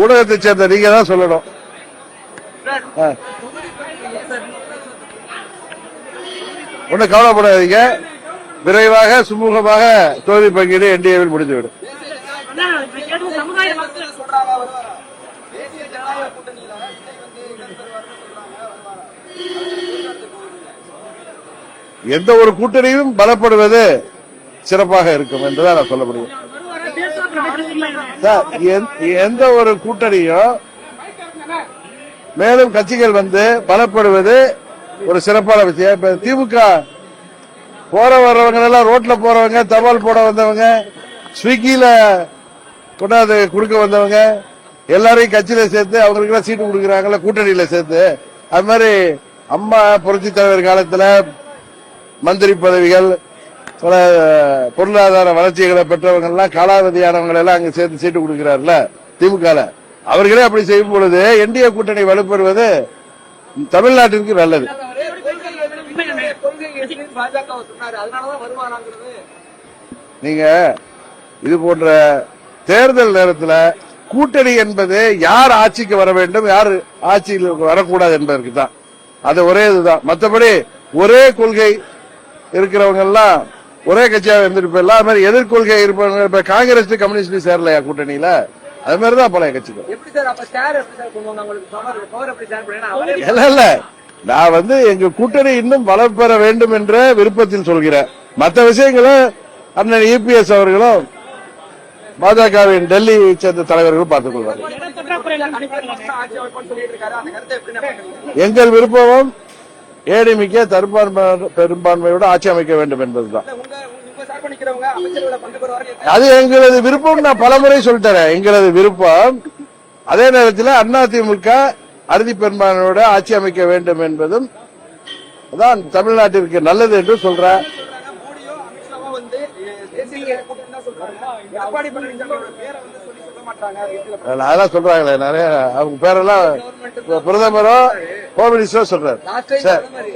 ஊடகத்தை சேர்ந்த நீங்க தான் சொல்லணும். ஒன்னும் கவலைப்படாதீங்க, விரைவாக சுமூகமாக தொகுதி பங்கீடு என்டிஏவில் முடிந்துவிடும். எந்த ஒரு கூட்டணியும் பலப்படுவது சிறப்பாக இருக்கும் என்றுதான் நான் சொல்ல முடியும். எந்த ஒரு கூட்டணியும் மேலும் கட்சிகள் வந்து பலப்படுவது ஒரு சிறப்பான விஷயம். இப்ப திமுக போற வர்றவங்க எல்லாம், ரோட்ல போறவங்க, தபால் போட வந்தவங்க, ஸ்விக்கில கொண்டாந்து கொடுக்க வந்தவங்க எல்லாரையும் கட்சியில சேர்த்து அவங்களுக்கு எல்லாம் சீட்டு கொடுக்கறாங்கல்ல, கூட்டணியில சேர்த்து. அது மாதிரி அம்மா புரட்சி தலைவர் காலத்துல மந்திரி பதவிகள், பல பொருளாதார வளர்ச்சிகளை பெற்றவங்க எல்லாம், காலாவதியானவங்க எல்லாம் அங்க சேர்த்து சீட்டு கொடுக்கிறார்ல திமுக. அவர்களே அப்படி செய்யும் பொழுது என்டிஏ கூட்டணி வலுப்பெறுவது தமிழ்நாட்டிற்கு நல்லது. நீங்க இது போன்ற தேர்தல் நேரத்தில் கூட்டணி என்பது யார் ஆட்சிக்கு வர வேண்டும், யார் ஆட்சியில் வரக்கூடாது என்பதற்கு தான். அது ஒரே இதுதான். மற்றபடி ஒரே கொள்கை இருக்கிறவங்க எல்லாம் ஒரே கட்சியாக இருந்துட்டு போயிடலாம். அது மாதிரி எதிர்கொள்கை இருப்பவங்க, இப்ப காங்கிரஸ் கம்யூனிஸ்ட் சேரலையா கூட்டணியில, அது மாதிரிதான் பல கட்சிகள். இல்ல நான் வந்து எங்க கூட்டணி இன்னும் வளம் பெற வேண்டும் என்ற விருப்பத்தில் சொல்கிறேன். மற்ற விஷயங்களை அண்ணன் இபிஎஸ் அவர்களும் பாஜகவின் டெல்லியை சேர்ந்த தலைவர்களும் பார்த்துக் கொள்வார்கள். எங்கள் விருப்பமும் ஏடிமிக்க பெரும்பான்மையோடு ஆட்சி அமைக்க வேண்டும் என்பதுதான். அது எங்களது விருப்பம். நான் பலமுறை சொல்லிட்டேன், எங்களது விருப்பம். அதே நேரத்தில் அதிமுக அறுதி பெரும்பான்மையோட ஆட்சி அமைக்க வேண்டும் என்பதும் தான் தமிழ்நாட்டிற்கு நல்லது என்று சொல்றேன். அதெல்லாம் சொல்றாங்களே நிறைய, அவங்க பேரெல்லாம் பிரதமரோ ஹோம் மினிஸ்டரோ சொல்றாரு.